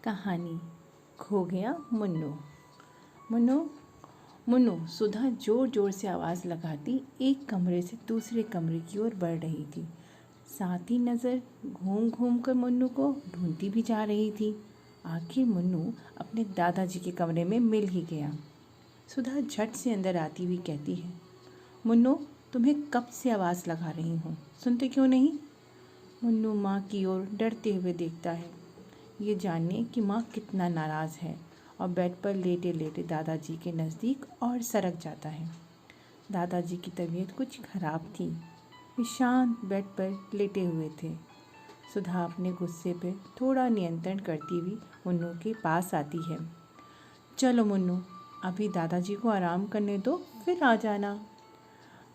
कहानी खो गया मुन्नू। मुन्नू मुन्नू सुधा जोर जोर से आवाज़ लगाती एक कमरे से दूसरे कमरे की ओर बढ़ रही थी। साथ ही नज़र घूम घूम कर मुन्नू को ढूंढती भी जा रही थी। आखिर मुन्नू अपने दादाजी के कमरे में मिल ही गया। सुधा झट से अंदर आती हुई कहती है, मुन्नू तुम्हें कब से आवाज़ लगा रही हूँ, सुनते क्यों नहीं? मुन्नू माँ की ओर डरते हुए देखता है, ये जानने कि माँ कितना नाराज़ है, और बेड पर लेटे लेटे दादाजी के नज़दीक और सरक जाता है। दादाजी की तबीयत कुछ खराब थी। वे शांत बेड पर लेटे हुए थे। सुधा अपने गुस्से पर थोड़ा नियंत्रण करती हुई मुन्नू के पास आती है। चलो मुन्नू, अभी दादाजी को आराम करने दो, फिर आ जाना।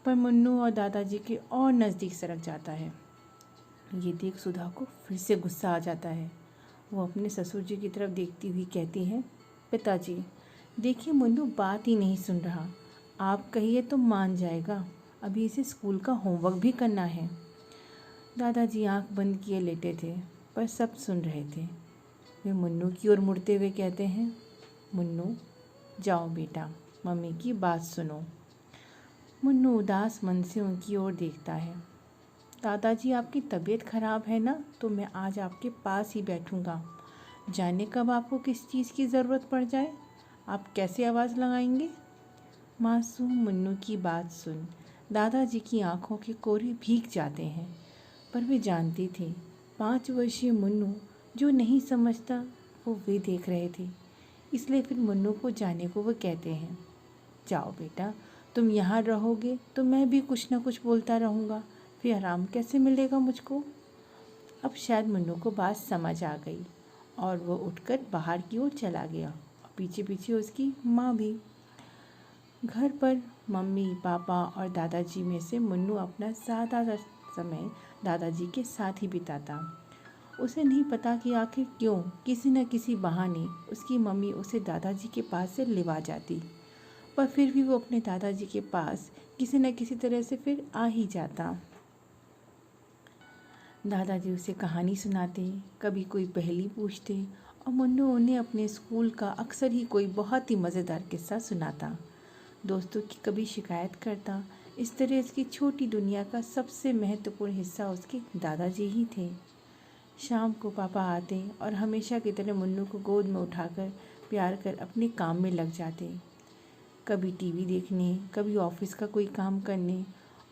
पर मुन्नू और दादाजी के और नज़दीक सरक जाता है। ये देख सुधा को फिर से गुस्सा आ जाता है। वो अपने ससुर जी की तरफ देखती हुई कहती है, पिताजी देखिए, मुन्नू बात ही नहीं सुन रहा। आप कहिए तो मान जाएगा। अभी इसे स्कूल का होमवर्क भी करना है। दादाजी आंख बंद किए लेटे थे, पर सब सुन रहे थे। वे मुन्नू की ओर मुड़ते हुए कहते हैं, मुन्नू जाओ बेटा, मम्मी की बात सुनो। मुन्नू उदास मन से उनकी ओर देखता है। दादाजी आपकी तबीयत ख़राब है ना, तो मैं आज आपके पास ही बैठूंगा। जाने कब आपको किस चीज़ की ज़रूरत पड़ जाए, आप कैसे आवाज़ लगाएंगे? मासूम मुन्नू की बात सुन दादाजी की आंखों के कोरे भीग जाते हैं। पर वे जानते थे 5 वर्षीय मुन्नू जो नहीं समझता वो वे देख रहे थे। इसलिए फिर मुन्नू को जाने को वो कहते हैं, जाओ बेटा, तुम यहाँ रहोगे तो मैं भी कुछ ना कुछ बोलता रहूँगा, फिर आराम कैसे मिलेगा मुझको? अब शायद मुन्नू को बात समझ आ गई और वो उठकर बाहर की ओर चला गया, और पीछे पीछे उसकी माँ भी। घर पर मम्मी पापा और दादाजी में से मुन्नू अपना ज़्यादातर समय दादाजी के साथ ही बिताता। उसे नहीं पता कि आखिर क्यों किसी न किसी बहाने उसकी मम्मी उसे दादाजी के पास से लिवा जाती, पर फिर भी वो अपने दादाजी के पास किसी न किसी तरह से फिर आ ही जाता। दादाजी उसे कहानी सुनाते, कभी कोई पहेली पूछते, और मुन्नू उन्हें अपने स्कूल का अक्सर ही कोई बहुत ही मज़ेदार किस्सा सुनाता। दोस्तों की कभी शिकायत करता। इस तरह इसकी छोटी दुनिया का सबसे महत्वपूर्ण हिस्सा उसके दादाजी ही थे। शाम को पापा आते और हमेशा की तरह मुन्नू को गोद में उठाकर प्यार कर अपने काम में लग जाते। कभी टीवी देखने, कभी ऑफिस का कोई काम करने,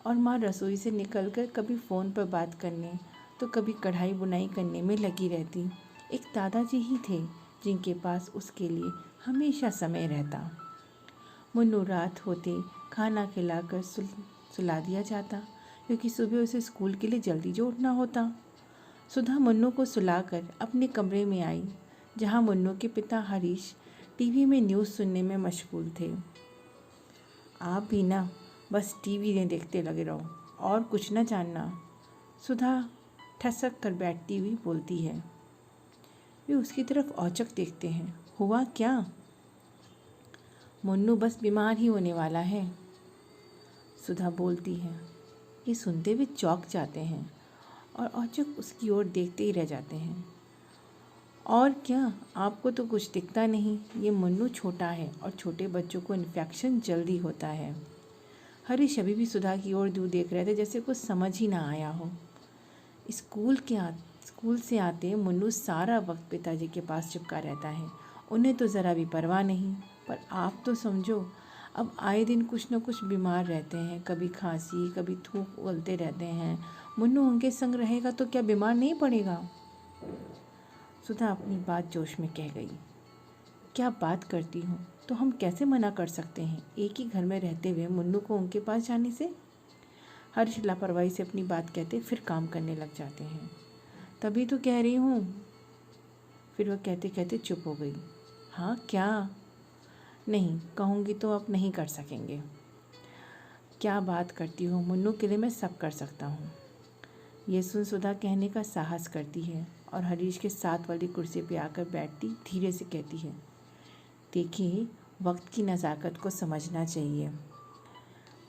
और माँ रसोई से निकलकर कभी फ़ोन पर बात करने, तो कभी कढ़ाई बुनाई करने में लगी रहती। एक दादाजी ही थे जिनके पास उसके लिए हमेशा समय रहता। मुन्नू रात होते खाना खिलाकर सुला दिया जाता, क्योंकि सुबह उसे स्कूल के लिए जल्दी जो उठना होता। सुधा मुन्नू को सुलाकर अपने कमरे में आई, जहाँ मुन्नू के पिता हरीश टीवी में न्यूज़ सुनने में मशगूल थे। आप भी ना बस टीवी ने देखते लगे रहो और कुछ न जानना, सुधा ठसक कर बैठती हुई बोलती है। वे उसकी तरफ औचक देखते हैं। हुआ क्या? मुन्नू बस बीमार ही होने वाला है, सुधा बोलती है। ये सुनते हुए चौंक जाते हैं और औचक उसकी ओर देखते ही रह जाते हैं। और क्या, आपको तो कुछ दिखता नहीं, ये मुन्नू छोटा है और छोटे बच्चों को इन्फेक्शन जल्दी होता है। हरीश अभी भी सुधा की ओर दूर देख रहे थे, जैसे कुछ समझ ही ना आया हो। स्कूल से आते मुन्नू सारा वक्त पिताजी के पास चिपका रहता है। उन्हें तो ज़रा भी परवाह नहीं। पर आप तो समझो, अब आए दिन कुछ न कुछ बीमार रहते हैं, कभी खांसी, कभी थूक उगलते रहते हैं। मुन्नू उनके संग रहेगा तो क्या बीमार नहीं पड़ेगा? सुधा अपनी बात जोश में कह गई। क्या बात करती हूँ, तो हम कैसे मना कर सकते हैं एक ही घर में रहते हुए मुन्नू को उनके पास जाने से? हर्ष लापरवाही से अपनी बात कहते फिर काम करने लग जाते हैं। तभी तो कह रही हूँ। फिर वह कहते कहते चुप हो गई। हाँ क्या? नहीं कहूँगी तो अब नहीं कर सकेंगे। क्या बात करती हो, मुन्नू के लिए मैं सब कर सकता हूँ। ये सुन सुधा कहने का साहस करती है और हरीश के साथ वाली कुर्सी पे आकर बैठती धीरे से कहती है, देखिए, वक्त की नज़ाकत को समझना चाहिए।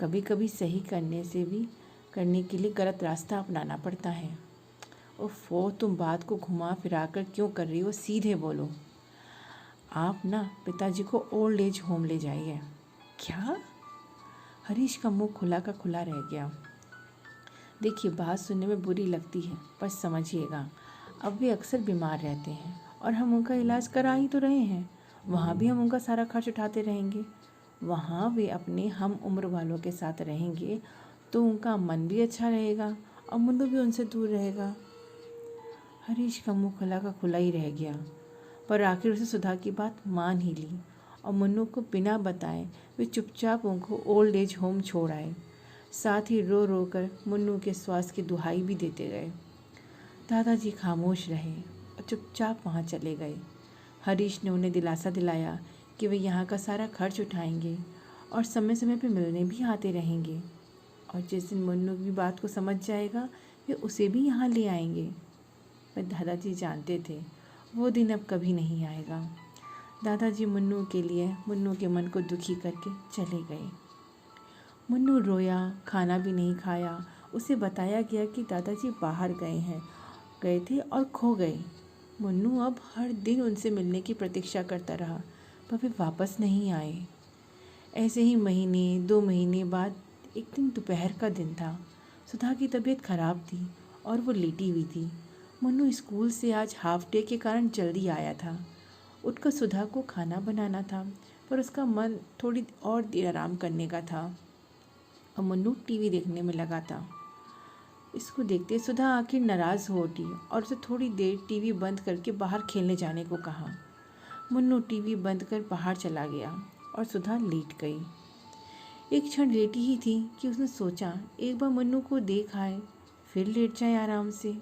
कभी कभी सही करने के लिए गलत रास्ता अपनाना पड़ता है। ओफो, तुम बात को घुमा फिरा कर क्यों कर रही हो? सीधे बोलो। आप ना पिताजी को ओल्ड एज होम ले जाइए। क्या? हरीश का मुंह खुला का खुला रह गया। देखिए, बात सुनने में बुरी लगती है, पर समझिएगा, अब वे अक्सर बीमार रहते हैं और हम उनका इलाज करा ही तो रहे हैं। वहाँ भी हम उनका सारा खर्च उठाते रहेंगे। वहाँ वे अपने हम उम्र वालों के साथ रहेंगे तो उनका मन भी अच्छा रहेगा और मुन्नू भी उनसे दूर रहेगा। हरीश का मुंह खुला का खुला ही रह गया, पर आखिर उसे सुधा की बात मान ही ली और मुन्नू को बिना बताए वे चुपचाप उनको ओल्ड एज होम छोड़ आए। साथ ही रो रो कर मुन्नू के स्वास्थ्य की दुहाई भी देते गए। दादाजी खामोश रहे और चुपचाप वहाँ चले गए। हरीश ने उन्हें दिलासा दिलाया कि वे यहाँ का सारा खर्च उठाएंगे और समय समय पर मिलने भी आते रहेंगे, और जिस दिन मुन्नू की बात को समझ जाएगा वे उसे भी यहाँ ले आएंगे। पर दादाजी जानते थे वो दिन अब कभी नहीं आएगा। दादाजी मुन्नू के लिए मुन्नू के मन को दुखी करके चले गए। मुन्नू रोया, खाना भी नहीं खाया। उसे बताया गया कि दादाजी बाहर गए थे और खो गए। मुन्नू अब हर दिन उनसे मिलने की प्रतीक्षा करता रहा, पर वे वापस नहीं आए। ऐसे ही महीने 2 महीने बाद एक दिन दोपहर का दिन था। सुधा की तबीयत खराब थी और वो लेटी हुई थी। मुन्नू स्कूल से आज हाफ डे के कारण जल्दी आया था। उठकर सुधा को खाना बनाना था, पर उसका मन थोड़ी और देर आराम करने का था और मुन्नू टीवी देखने में लगा था। इसको देखते सुधा आखिर नाराज़ हो उठी और उसे थोड़ी देर टीवी बंद करके बाहर खेलने जाने को कहा। मुन्नू टीवी बंद कर बाहर चला गया और सुधा लेट गई। एक क्षण लेटी ही थी कि उसने सोचा एक बार मुन्नू को देख आए, फिर लेट जाए आराम से।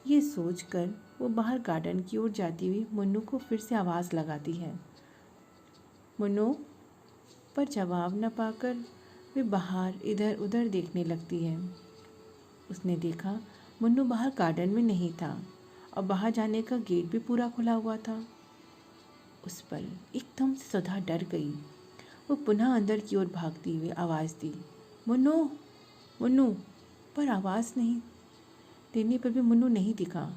ये सोचकर वो बाहर गार्डन की ओर जाती हुई मुन्नू को फिर से आवाज़ लगाती है, मुन्नू। पर जवाब न पाकर वे बाहर इधर उधर देखने लगती है। उसने देखा मुन्नू बाहर गार्डन में नहीं था और बाहर जाने का गेट भी पूरा खुला हुआ था। उस पल एकदम से सुधा डर गई। वो पुनः अंदर की ओर भागती हुई आवाज़ दी, मुन्नू, मुन्नू। पर आवाज़ नहीं देने पर भी मुन्नू नहीं दिखा।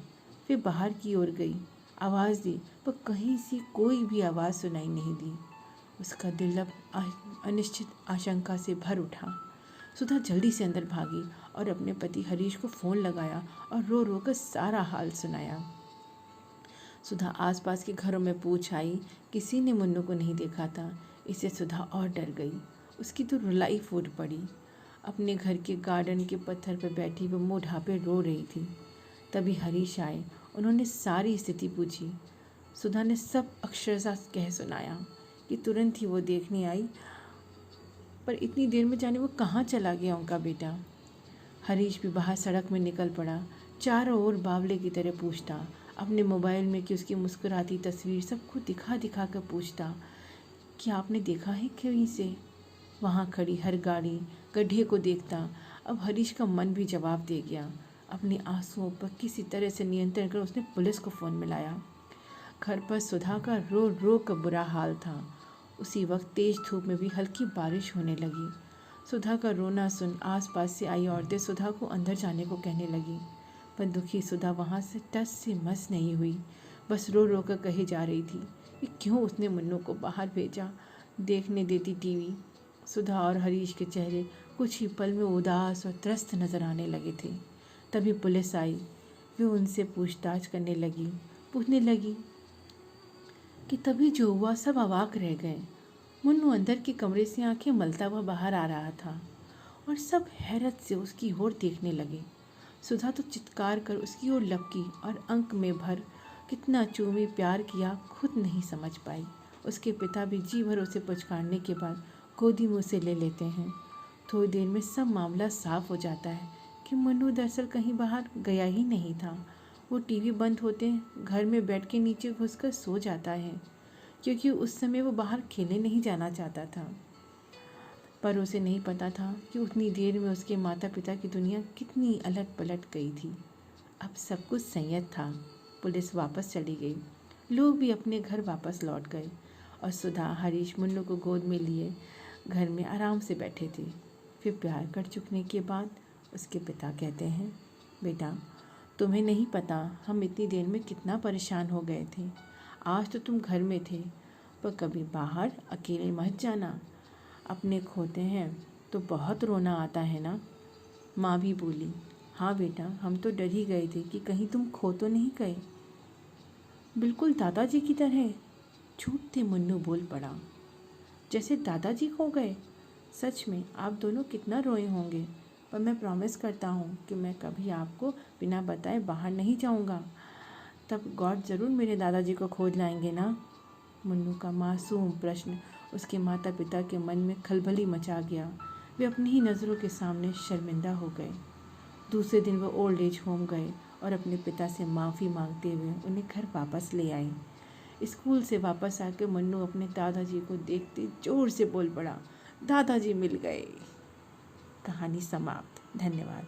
फिर बाहर की ओर गई, आवाज़ दी, पर कहीं से कोई भी आवाज़ सुनाई नहीं दी। उसका दिल अब अनिश्चित आशंका से भर उठा। सुधा जल्दी से अंदर भागी और अपने पति हरीश को फ़ोन लगाया और रो रो कर सारा हाल सुनाया। सुधा आसपास के घरों में पूछ आई, किसी ने मुन्नू को नहीं देखा था। इससे सुधा और डर गई। उसकी तो रुलाई फूट पड़ी। अपने घर के गार्डन के पत्थर पर बैठी वो मुँह ढांपे रो रही थी। तभी हरीश आए। उन्होंने सारी स्थिति पूछी। सुधा ने सब अक्षरशः कह सुनाया कि तुरंत ही वो देखने आई, पर इतनी देर में जाने वो कहाँ चला गया उनका बेटा। हरीश भी बाहर सड़क में निकल पड़ा, चारों ओर बावले की तरह पूछता, अपने मोबाइल में कि उसकी मुस्कुराती तस्वीर सबको दिखा दिखा कर पूछता, क्या आपने देखा है कहीं से? वहाँ खड़ी हर गाड़ी गड्ढे को देखता। अब हरीश का मन भी जवाब दे गया। अपने आंसुओं पर किसी तरह से नियंत्रण कर उसने पुलिस को फ़ोन मिलाया। घर पर सुधा का रो रो कर बुरा हाल था। उसी वक्त तेज़ धूप में भी हल्की बारिश होने लगी। सुधा का रोना सुन आसपास से आई औरतें सुधा को अंदर जाने को कहने लगी, पर दुखी सुधा वहाँ से टस से मस नहीं हुई। बस रो रो कर कही जा रही थी कि क्यों उसने मुन्नू को बाहर भेजा, देखने देती टीवी। सुधा और हरीश के चेहरे कुछ ही पल में उदास और त्रस्त नजर आने लगे थे। तभी पुलिस आई। वे उनसे पूछताछ करने लगी, पूछने लगी कि तभी जो हुआ सब अवाक रह गए। मुन्नू अंदर के कमरे से आंखें मलता हुआ बाहर आ रहा था और सब हैरत से उसकी ओर देखने लगे। सुधा तो चित्कार कर उसकी ओर लपकी और अंक में भर कितना चूमी प्यार किया खुद नहीं समझ पाई। उसके पिता भी जी भर उसे पुचकारने के बाद गोदी में उसे ले लेते हैं। थोड़ी देर में सब मामला साफ हो जाता है कि मुन्नू दरअसल कहीं बाहर गया ही नहीं था। वो टीवी बंद होते घर में बेड के नीचे घुसकर सो जाता है, क्योंकि उस समय वो बाहर खेलने नहीं जाना चाहता था। पर उसे नहीं पता था कि उतनी देर में उसके माता पिता की दुनिया कितनी अलट पलट गई थी। अब सब कुछ संयत था। पुलिस वापस चली गई। लोग भी अपने घर वापस लौट गए और सुधा हरीश मुन्नू को गोद में लिए घर में आराम से बैठे थे। फिर प्यार कर चुकने के बाद उसके पिता कहते हैं, बेटा तुम्हें नहीं पता हम इतनी देर में कितना परेशान हो गए थे। आज तो तुम घर में थे, पर कभी बाहर अकेले मत जाना। अपने खोते हैं तो बहुत रोना आता है ना। माँ भी बोली, हाँ बेटा, हम तो डर ही गए थे कि कहीं तुम खो तो नहीं गए। बिल्कुल दादाजी की तरह, छूटते मुन्नू बोल पड़ा। जैसे दादाजी खो गए? सच में आप दोनों कितना रोए होंगे, पर मैं प्रॉमिस करता हूँ कि मैं कभी आपको बिना बताए बाहर नहीं जाऊँगा। तब गॉड ज़रूर मेरे दादाजी को खोज लाएंगे ना। मुन्नू का मासूम प्रश्न उसके माता पिता के मन में खलबली मचा गया। वे अपनी ही नज़रों के सामने शर्मिंदा हो गए। दूसरे दिन वो ओल्ड एज होम गए और अपने पिता से माफ़ी मांगते हुए उन्हें घर वापस ले आए। स्कूल से वापस आकर मुन्नू अपने दादाजी को देखते जोर से बोल पड़ा, दादाजी मिल गए। कहानी समाप्त। धन्यवाद।